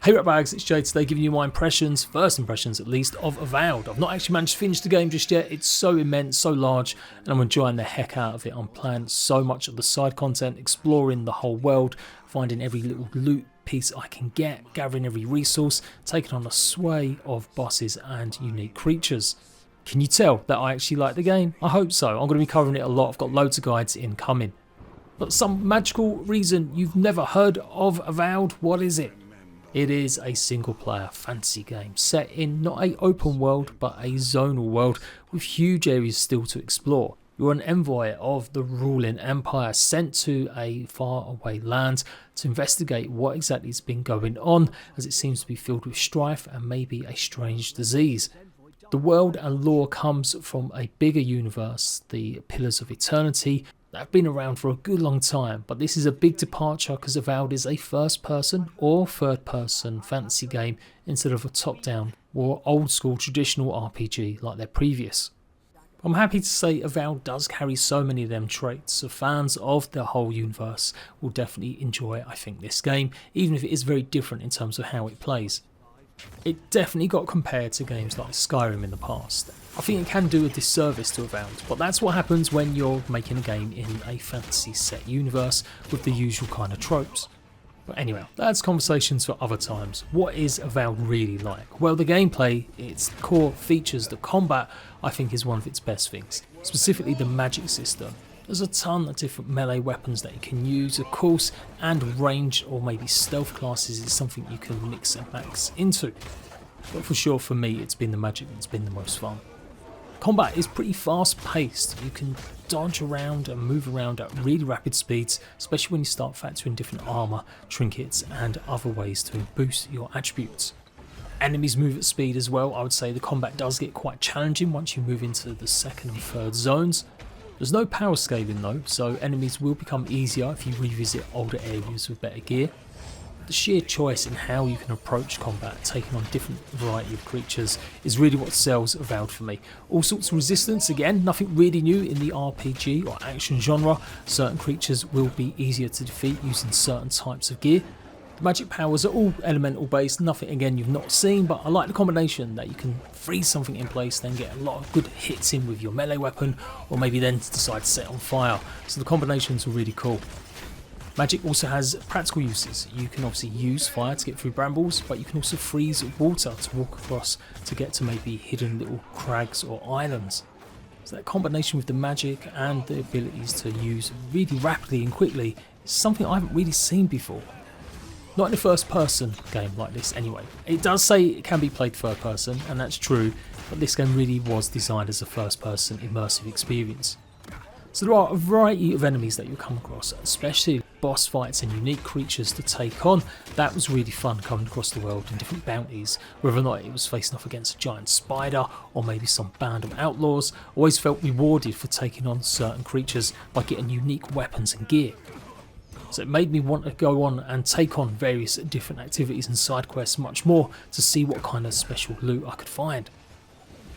Hey RATBAGGERS, it's Jade today giving you my impressions, first impressions at least, of Avowed. I've not actually managed to finish the game just yet. It's so immense, so large, and I'm enjoying the heck out of it. I'm playing so much of the side content, exploring the whole world, finding every little loot piece I can get, gathering every resource, taking on a sway of bosses and unique creatures. Can you tell that I actually like the game? I hope so. I'm going to be covering it a lot. I've got loads of guides incoming. But some magical reason you've never heard of Avowed, what is it? It is a single player fantasy game set in not an open world but a zonal world with huge areas still to explore. You're an envoy of the ruling empire sent to a far away land to investigate what exactly has been going on, as it seems to be filled with strife and maybe a strange disease. The world and lore comes from a bigger universe, the Pillars of Eternity, that have been around for a good long time, but this is a big departure because Avowed is a first person or third person fantasy game instead of a top down or old school traditional RPG like their previous. I'm happy to say Avowed does carry so many of them traits, so fans of the whole universe will definitely enjoy, I think, this game, even if it is very different in terms of how it plays. It definitely got compared to games like Skyrim in the past. I think it can do a disservice to Avowed, but that's what happens when you're making a game in a fantasy set universe with the usual kind of tropes. But anyway, that's conversations for other times. What is Avowed really like? Well, the gameplay, its core features, the combat, I think is one of its best things. Specifically the magic system. There's a ton of different melee weapons that you can use, of course, and range or maybe stealth classes is something you can mix and max into. But for sure, for me, it's been the magic that's been the most fun. Combat is pretty fast paced. You can dodge around and move around at really rapid speeds, especially when you start factoring different armour, trinkets and other ways to boost your attributes. Enemies move at speed as well. I would say the combat does get quite challenging once you move into the second and third zones. There's no power scaling though, so enemies will become easier if you revisit older areas with better gear. The sheer choice in how you can approach combat, taking on different variety of creatures, is really what sells Avowed for me. All sorts of resistance, again, nothing really new in the RPG or action genre. Certain creatures will be easier to defeat using certain types of gear. The magic powers are all elemental based, nothing again you've not seen, but I like the combination that you can freeze something in place, then get a lot of good hits in with your melee weapon, or maybe then decide to set on fire. So the combinations are really cool. Magic also has practical uses. You can obviously use fire to get through brambles, but you can also freeze water to walk across to get to maybe hidden little crags or islands. So that combination with the magic and the abilities to use really rapidly and quickly is something I haven't really seen before. Not in a first person game like this anyway. It does say it can be played third person, and that's true, but this game really was designed as a first person immersive experience. So there are a variety of enemies that you'll come across, especially boss fights and unique creatures to take on. That was really fun coming across the world and different bounties, whether or not it was facing off against a giant spider or maybe some band of outlaws. Always felt rewarded for taking on certain creatures by getting unique weapons and gear. So it made me want to go on and take on various different activities and side quests much more to see what kind of special loot I could find.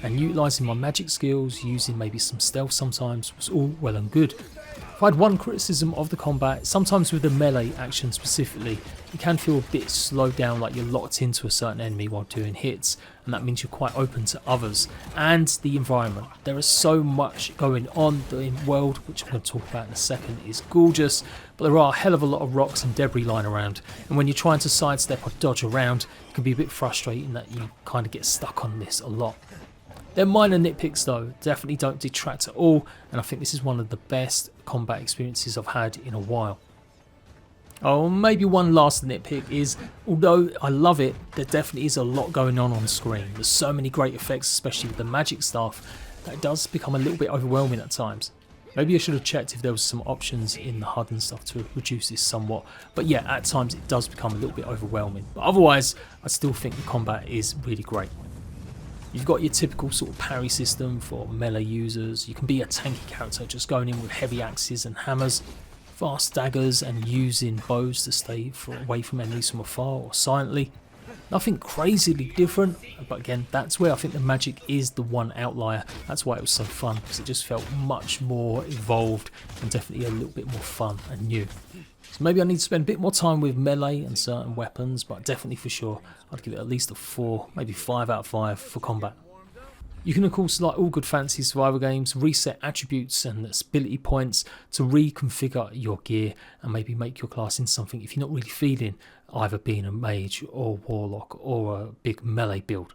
And utilising my magic skills, using maybe some stealth sometimes, was all well and good. If I had one criticism of the combat, sometimes with the melee action specifically, it can feel a bit slowed down, like you're locked into a certain enemy while doing hits, and that means you're quite open to others. And the environment. There is so much going on. The world, which I'm going to talk about in a second, is gorgeous, but there are a hell of a lot of rocks and debris lying around, and when you're trying to sidestep or dodge around, it can be a bit frustrating that you kind of get stuck on this a lot. They're minor nitpicks though, definitely don't detract at all, and I think this is one of the best combat experiences I've had in a while. Oh, maybe one last nitpick is, although I love it, there definitely is a lot going on screen. There's so many great effects, especially with the magic stuff, that it does become a little bit overwhelming at times. Maybe I should have checked if there was some options in the HUD and stuff to reduce this somewhat, but yeah, at times it does become a little bit overwhelming. But otherwise, I still think the combat is really great. You've got your typical sort of parry system for melee users. You can be a tanky character just going in with heavy axes and hammers, fast daggers and using bows to stay away from enemies from afar or silently. Nothing crazily different, but again, that's where I think the magic is the one outlier. That's why it was so fun, because it just felt much more evolved and definitely a little bit more fun and new. So maybe I need to spend a bit more time with melee and certain weapons, but definitely for sure, I'd give it at least a 4, maybe 5 out of 5 for combat. You can of course, like all good fantasy survival games, reset attributes and ability points to reconfigure your gear and maybe make your class into something if you're not really feeling either being a mage or warlock or a big melee build.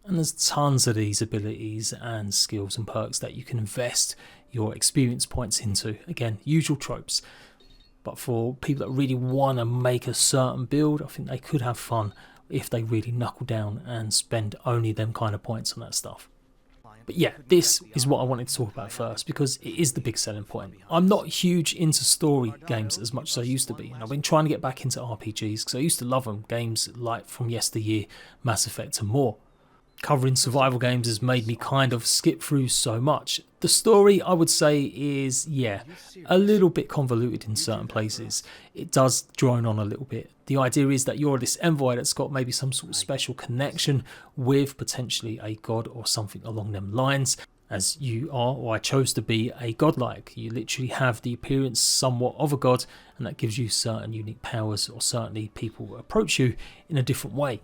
And there's tons of these abilities and skills and perks that you can invest your experience points into. Again, usual tropes. But for people that really want to make a certain build, I think they could have fun if they really knuckle down and spend only them kind of points on that stuff. But yeah, this is what I wanted to talk about first because it is the big selling point. I'm not huge into story games as much as I used to be, and I've been trying to get back into RPGs because I used to love them, games like from yesteryear, Mass Effect and more. Covering survival games has made me kind of skip through so much. The story, I would say, is, yeah, a little bit convoluted in certain places. It does drone on a little bit. The idea is that you're this envoy that's got maybe some sort of special connection with potentially a god or something along them lines, as you are, or I chose to be, a godlike. You literally have the appearance somewhat of a god, and that gives you certain unique powers, or certainly people approach you in a different way.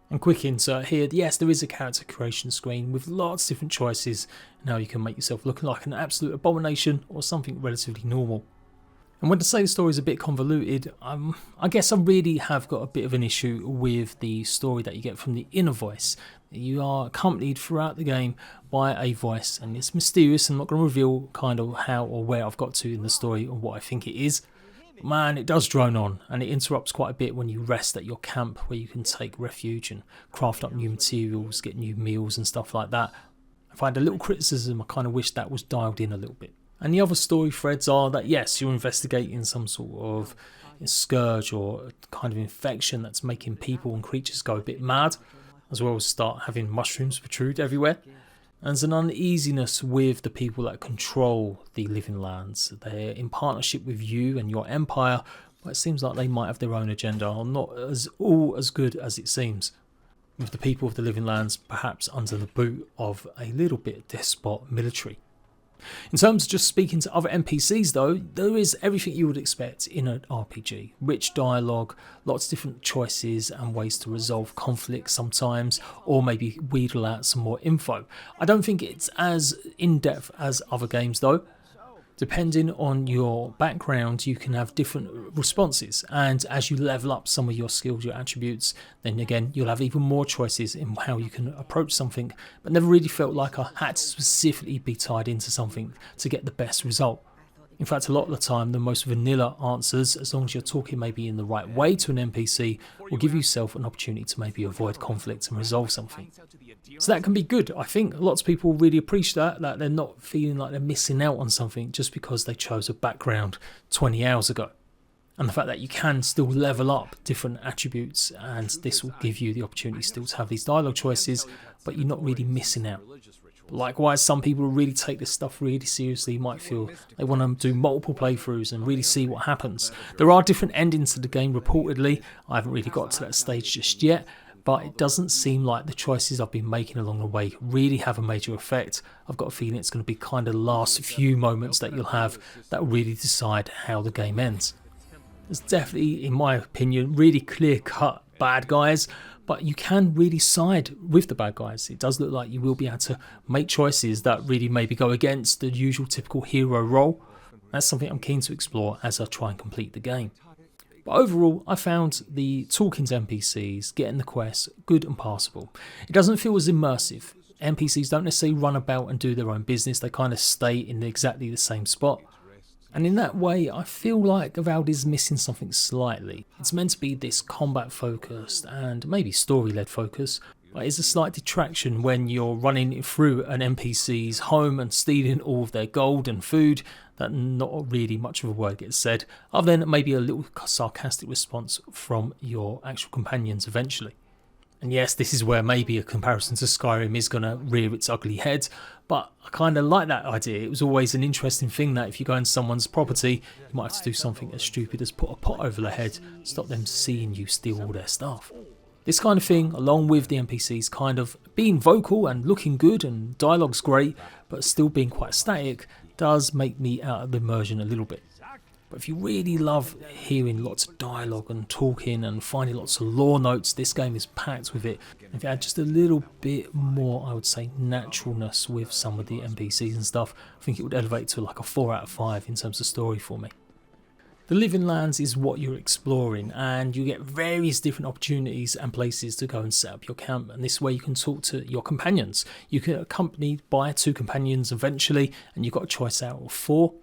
And quick insert here, yes, there is a character creation screen with lots of different choices. Now you can make yourself look like an absolute abomination or something relatively normal. And when I say the story is a bit convoluted, I guess I really have got a bit of an issue with the story that you get from the inner voice. You are accompanied throughout the game by a voice, and it's mysterious. I'm not going to reveal kind of how or where I've got to in the story or what I think it is. Man, it does drone on, and it interrupts quite a bit when you rest at your camp where you can take refuge and craft up new materials, get new meals and stuff like that. If I had a little criticism, I kind of wish that was dialed in a little bit. And the other story threads are that yes, you're investigating some sort of scourge or kind of infection that's making people and creatures go a bit mad, as well as start having mushrooms protrude everywhere. And there's an uneasiness with the people that control the living lands. They're in partnership with you and your empire, but it seems like they might have their own agenda, or not all as good as it seems. With the people of the living lands perhaps under the boot of a little bit despot military. In terms of just speaking to other NPCs though, there is everything you would expect in an RPG. Rich dialogue, lots of different choices and ways to resolve conflict sometimes, or maybe wheedle out some more info. I don't think it's as in-depth as other games though. Depending on your background, you can have different responses, and as you level up some of your skills, your attributes, then again you'll have even more choices in how you can approach something, but never really felt like I had to specifically be tied into something to get the best result. In fact, a lot of the time, the most vanilla answers, as long as you're talking maybe in the right way to an NPC, will give yourself an opportunity to maybe avoid conflict and resolve something. So that can be good. I think lots of people really appreciate that they're not feeling like they're missing out on something just because they chose a background 20 hours ago. And the fact that you can still level up different attributes, and this will give you the opportunity still to have these dialogue choices, but you're not really missing out. Likewise, some people who really take this stuff really seriously might feel they want to do multiple playthroughs and really see what happens. There are different endings to the game reportedly. I haven't really got to that stage just yet, but it doesn't seem like the choices I've been making along the way really have a major effect. I've got a feeling it's going to be kind of the last few moments that you'll have that will really decide how the game ends. There's definitely, in my opinion, really clear-cut bad guys, but you can really side with the bad guys. It does look like you will be able to make choices that really maybe go against the usual typical hero role. That's something I'm keen to explore as I try and complete the game. But overall, I found the talking to NPCs, getting the quests, good and passable. It doesn't feel as immersive. NPCs don't necessarily run about and do their own business, they kind of stay in exactly the same spot. And in that way, I feel like Avowed is missing something slightly. It's meant to be this combat focused and maybe story led focus, but it's a slight detraction when you're running through an NPC's home and stealing all of their gold and food, that not really much of a word gets said, other than maybe a little sarcastic response from your actual companions eventually. And yes, this is where maybe a comparison to Skyrim is going to rear its ugly head, but I kind of like that idea. It was always an interesting thing that if you go into someone's property, you might have to do something as stupid as put a pot over their head, stop them seeing you steal all their stuff. This kind of thing, along with the NPCs kind of being vocal and looking good and dialogue's great, but still being quite static, does make me out of the immersion a little bit. But if you really love hearing lots of dialogue and talking and finding lots of lore notes, this game is packed with it. If you add just a little bit more, I would say, naturalness with some of the NPCs and stuff, I think it would elevate to like a 4 out of 5 in terms of story for me. The Living Lands is what you're exploring, and you get various different opportunities and places to go and set up your camp, and this way you can talk to your companions. You get accompanied by 2 companions eventually, and you've got a choice out of 4.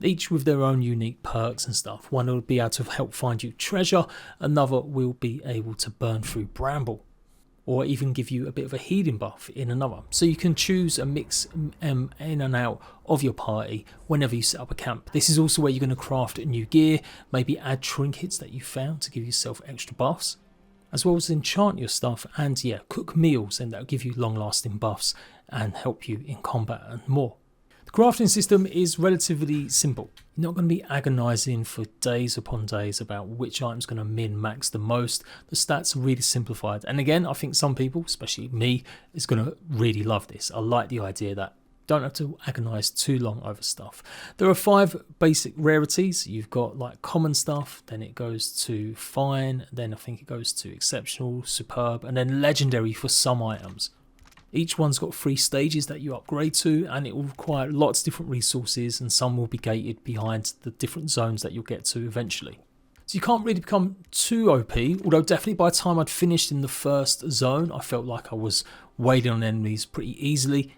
Each with their own unique perks and stuff. One will be able to help find you treasure, another will be able to burn through bramble, or even give you a bit of a healing buff in another. So you can choose a mix in and out of your party whenever you set up a camp. This is also where you're going to craft new gear, maybe add trinkets that you found to give yourself extra buffs, as well as enchant your stuff and cook meals, and that'll give you long lasting buffs and help you in combat and more. The crafting system is relatively simple. You're not going to be agonising for days upon days about which item's going to min-max the most. The stats are really simplified. And again, I think some people, especially me, is going to really love this. I like the idea that you don't have to agonise too long over stuff. There are 5 basic rarities. You've got like common stuff, then it goes to fine, then I think it goes to exceptional, superb, and then legendary for some items. Each one's got 3 stages that you upgrade to, and it will require lots of different resources, and some will be gated behind the different zones that you'll get to eventually. So you can't really become too OP, although definitely by the time I'd finished in the first zone, I felt like I was waiting on enemies pretty easily.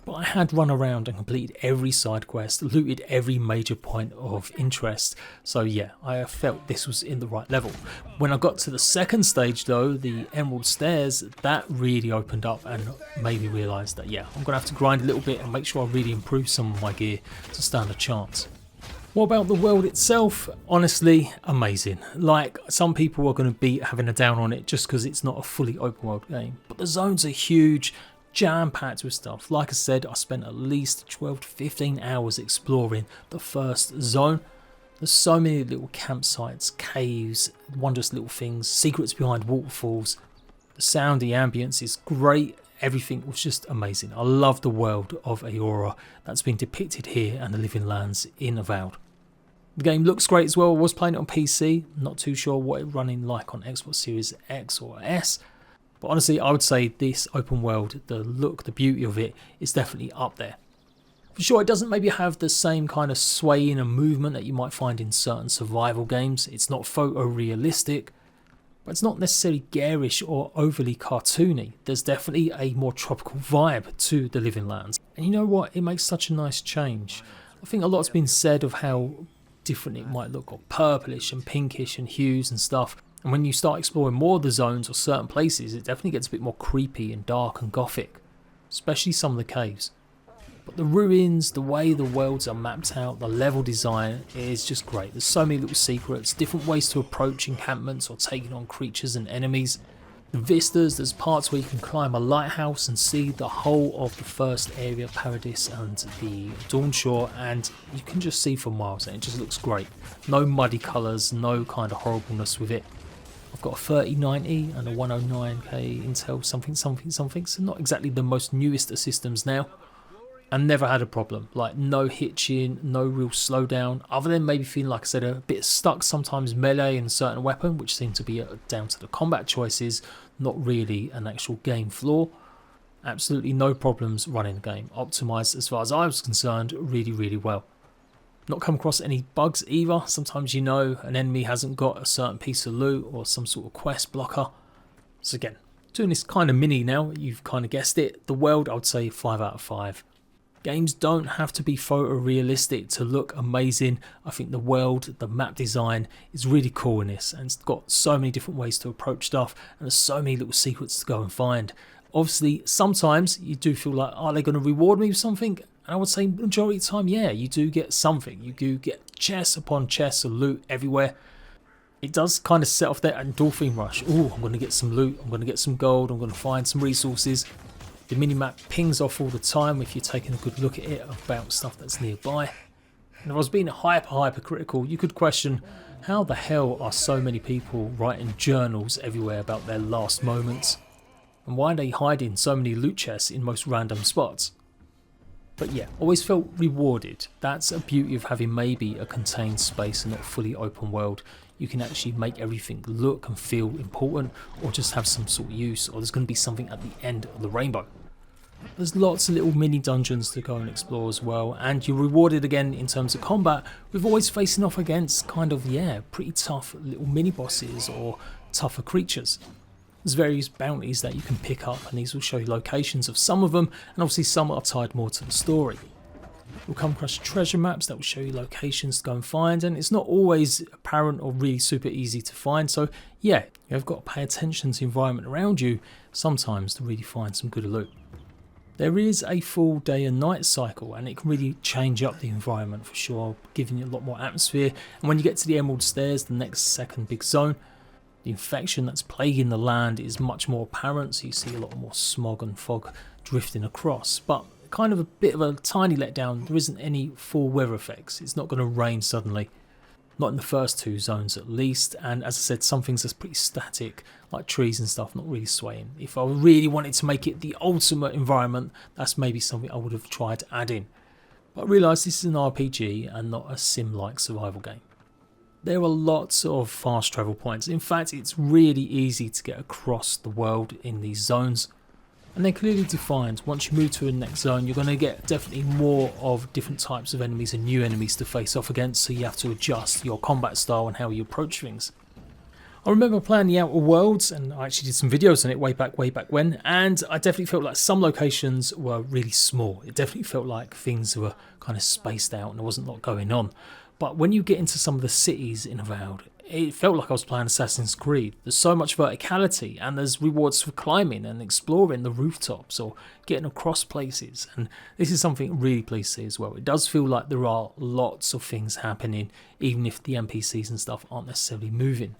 But I had run around and completed every side quest, looted every major point of interest, so yeah, I felt this was in the right level. When I got to the second stage though, the Emerald Stairs, that really opened up and made me realise that I'm going to have to grind a little bit and make sure I really improve some of my gear to stand a chance. What about the world itself? Honestly, amazing. Like, some people are going to be having a down on it just because it's not a fully open world game, but the zones are huge, jam-packed with stuff. Like I said, I spent at least 12 to 15 hours exploring the first zone. There's so many little campsites, caves, wondrous little things, secrets behind waterfalls. The sound, the ambience is great. Everything was just amazing. I love the world of Aurora that's been depicted here and the Living Lands in Avowed. The game looks great as well. I was playing it on PC. Not too sure what it's running like on Xbox Series X or S. But honestly, I would say this open world, the look, the beauty of it is definitely up there. For sure, it doesn't maybe have the same kind of swaying and movement that you might find in certain survival games. It's not photorealistic, but it's not necessarily garish or overly cartoony. There's definitely a more tropical vibe to the Living Lands. And you know what? It makes such a nice change. I think a lot's been said of how different it might look, or purplish and pinkish and hues and stuff. And when you start exploring more of the zones or certain places, it definitely gets a bit more creepy and dark and gothic, especially some of the caves. But the ruins, the way the worlds are mapped out, the level design is just great. There's so many little secrets, different ways to approach encampments or taking on creatures and enemies. The vistas, there's parts where you can climb a lighthouse and see the whole of the first area, Paradis and the Dawn Shore, and you can just see for miles and it just looks great. No muddy colours, no kind of horribleness with it. I've got a 3090 and a 109k Intel something, so not exactly the most newest of systems now, and never had a problem, like no hitching, no real slowdown, other than maybe feeling, like I said, a bit stuck sometimes melee in a certain weapon, which seemed to be down to the combat choices, not really an actual game flaw. Absolutely no problems running the game, optimised as far as I was concerned really well. Not come across any bugs either. Sometimes an enemy hasn't got a certain piece of loot or some sort of quest blocker. So again, doing this kind of mini now, you've kind of guessed it. The world, I would say 5 out of 5. Games don't have to be photorealistic to look amazing. I think the world, the map design is really cool in this, and it's got so many different ways to approach stuff, and there's so many little secrets to go and find. Obviously, sometimes you do feel like, are they going to reward me with something? And I would say majority of the time, yeah, you do get something. You do get chest upon chest of loot everywhere. It does kind of set off that endorphin rush. Oh, I'm going to get some loot, I'm going to get some gold, I'm going to find some resources. The minimap pings off all the time if you're taking a good look at it about stuff that's nearby. And if I was being hyper critical, you could question How the hell are so many people writing journals everywhere about their last moments? And why are they hiding so many loot chests in most random spots? But yeah, always felt rewarded. That's a beauty of having maybe a contained space and not fully open world. You can actually make everything look and feel important, or just have some sort of use, or there's going to be something at the end of the rainbow. There's lots of little mini dungeons to go and explore as well, and you're rewarded again in terms of combat with always facing off against kind of, yeah, pretty tough little mini bosses or tougher creatures. There's various bounties that you can pick up, and these will show you locations of some of them, and obviously some are tied more to the story. You'll come across treasure maps that will show you locations to go and find, and it's not always apparent or really super easy to find, so yeah, you have got to pay attention to the environment around you sometimes to really find some good loot. There is a full day and night cycle, and it can really change up the environment for sure, giving you a lot more atmosphere. And when you get to the Emerald Stairs, the next second big zone, the infection that's plaguing the land is much more apparent, so you see a lot more smog and fog drifting across. But kind of a bit of a tiny letdown, there isn't any full weather effects. It's not going to rain suddenly. Not in the first two zones at least, and as I said, some things are pretty static, like trees and stuff, not really swaying. If I really wanted to make it the ultimate environment, that's maybe something I would have tried to add in. But I realised this is an RPG and not a sim-like survival game. There are lots of fast travel points. In fact, it's really easy to get across the world in these zones. And they're clearly defined. Once you move to the next zone, you're going to get definitely more of different types of enemies and new enemies to face off against, so you have to adjust your combat style and how you approach things. I remember playing the Outer Worlds, and I actually did some videos on it way back when, and I definitely felt like some locations were really small. It definitely felt like things were kind of spaced out and there wasn't a lot going on. But when you get into some of the cities in Avowed, it felt like I was playing Assassin's Creed. There's so much verticality, and there's rewards for climbing and exploring the rooftops or getting across places, and this is something I'm really pleased to see as well. It does feel like there are lots of things happening, even if the NPCs and stuff aren't necessarily moving.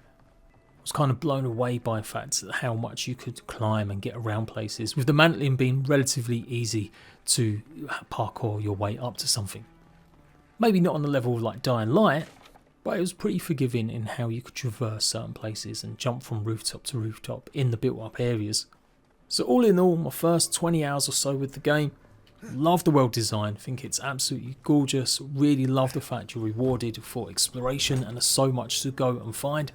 I was kind of blown away by the fact that how much you could climb and get around places, with the mantling being relatively easy to parkour your way up to something. Maybe not on the level of like Dying Light, but it was pretty forgiving in how you could traverse certain places and jump from rooftop to rooftop in the built up areas. So all in all, my first 20 hours or so with the game, love the world design, think it's absolutely gorgeous, really love the fact you're rewarded for exploration and there's so much to go and find.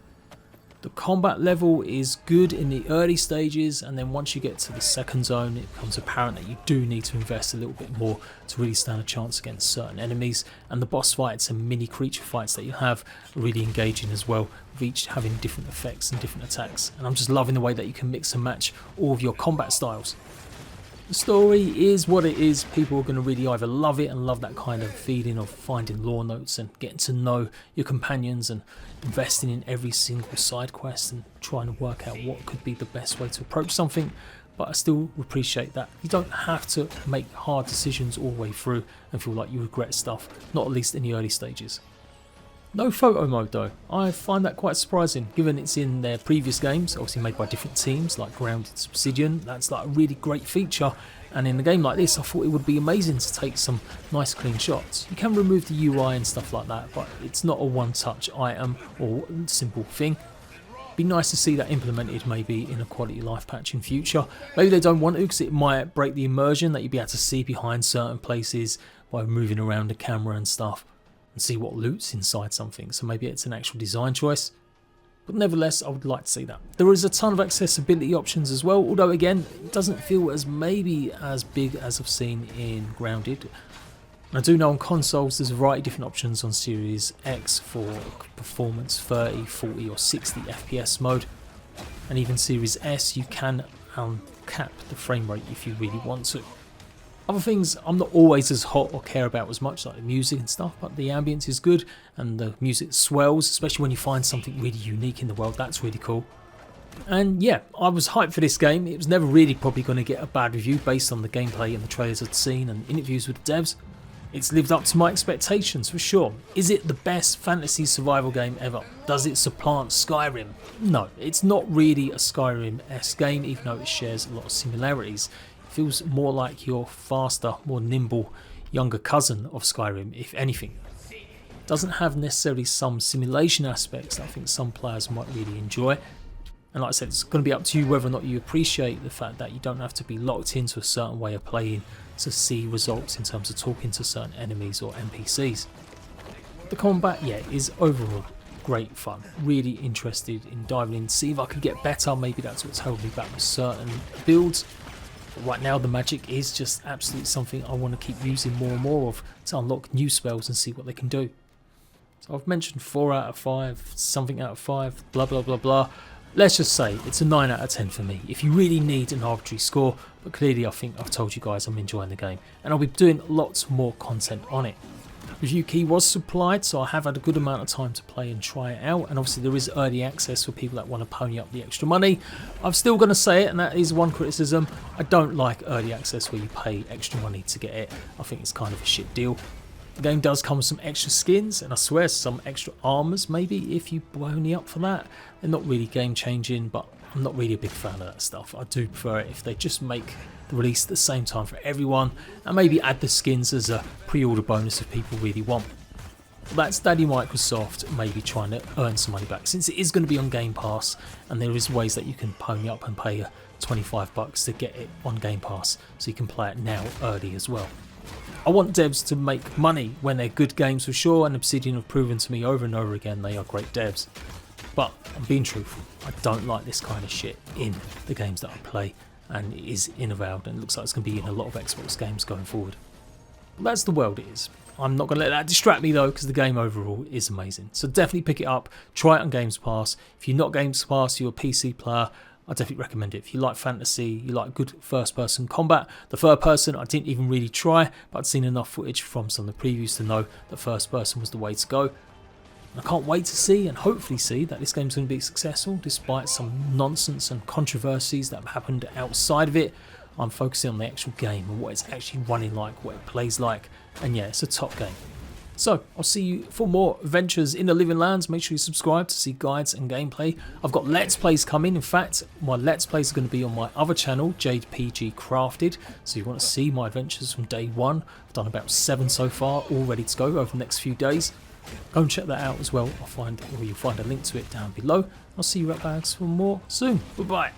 The combat level is good in the early stages, and then once you get to the second zone it becomes apparent that you do need to invest a little bit more to really stand a chance against certain enemies, and the boss fights and mini creature fights that you have are really engaging as well, with each having different effects and different attacks, and I'm just loving the way that you can mix and match all of your combat styles. The story is what it is. People are going to really either love it and love that kind of feeling of finding lore notes and getting to know your companions and investing in every single side quest and trying to work out what could be the best way to approach something. But I still appreciate that you don't have to make hard decisions all the way through and feel like you regret stuff, not at least in the early stages. No photo mode though. I find that quite surprising, given it's in their previous games, obviously made by different teams like Grounded, Obsidian. That's like a really great feature, and in a game like this I thought it would be amazing to take some nice clean shots. You can remove the UI and stuff like that, but it's not a one-touch item or simple thing. Be nice to see that implemented maybe in a quality of life patch in future. Maybe they don't want to, because it might break the immersion that you'd be able to see behind certain places by moving around the camera and stuff, and see what loot's inside something, so maybe it's an actual design choice. But nevertheless, I would like to see that. There is a ton of accessibility options as well, although again, it doesn't feel as maybe as big as I've seen in Grounded. And I do know on consoles there's a variety of different options on Series X for performance 30, 40 or 60 FPS mode. And even Series S you can cap the frame rate if you really want to. Other things I'm not always as hot or care about as much, like the music and stuff, but the ambience is good and the music swells, especially when you find something really unique in the world. That's really cool. And yeah, I was hyped for this game. It was never really probably going to get a bad review based on the gameplay and the trailers I'd seen and interviews with the devs. It's lived up to my expectations for sure. Is it the best fantasy survival game ever? Does it supplant Skyrim? No, it's not really a Skyrim-esque game, even though it shares a lot of similarities. Feels more like your faster, more nimble, younger cousin of Skyrim, if anything. doesn't have necessarily some simulation aspects that I think some players might really enjoy. And like I said, it's going to be up to you whether or not you appreciate the fact that you don't have to be locked into a certain way of playing to see results in terms of talking to certain enemies or NPCs. The combat, yeah, is overall great fun. Really interested in diving in, see if I could get better. Maybe that's what's holding me back with certain builds. But right now the magic is just absolutely something I want to keep using more and more of to unlock new spells and see what they can do. So I've mentioned 4 out of 5, something out of 5, blah blah blah blah. Let's just say it's a 9 out of 10 for me. If you really need an arbitrary score, but clearly I think I've told you guys I'm enjoying the game, and I'll be doing lots more content on it. Review key was supplied, so I have had a good amount of time to play and try it out, and obviously there is early access for people that want to pony up the extra money. I'm still going to say it, and that is one criticism. I don't like early access where you pay extra money to get it. I think it's kind of a shit deal. The game does come with some extra skins, and I swear some extra armors maybe if you pony up for that. They're not really game changing, but I'm not really a big fan of that stuff. I do prefer it if they just make the release at the same time for everyone, and maybe add the skins as a pre-order bonus if people really want. Well, that's Daddy Microsoft maybe trying to earn some money back, since it is going to be on Game Pass, and there is ways that you can pony up and pay $25 to get it on Game Pass, so you can play it now early as well. I want devs to make money when they're good games for sure, and Obsidian have proven to me over and over again they are great devs. But I'm being truthful, I don't like this kind of shit in the games that I play, and it is in Avowed, and it looks like it's going to be in a lot of Xbox games going forward. But that's the world it is. I'm not going to let that distract me though, because the game overall is amazing. So definitely pick it up, try it on Games Pass. If you're not Games Pass, you're a PC player, I definitely recommend it. If you like fantasy, you like good first person combat. The third person I didn't even really try, but I'd seen enough footage from some of the previews to know that first person was the way to go. I can't wait to see and hopefully see that this game's going to be successful despite some nonsense and controversies that have happened outside of it. I'm focusing on the actual game and what it's actually running like, what it plays like, and yeah, it's a top game. So I'll see you for more adventures in the Living Lands. Make sure you subscribe to see guides and gameplay. I've got Let's Plays coming. In fact, my Let's Plays are going to be on my other channel, Jade PG Crafted. So you want to see my adventures from day one. I've done about 7 so far, all ready to go over the next few days. Go and check that out as well. You'll find a link to it down below. I'll see you at Bags for more soon. Bye bye.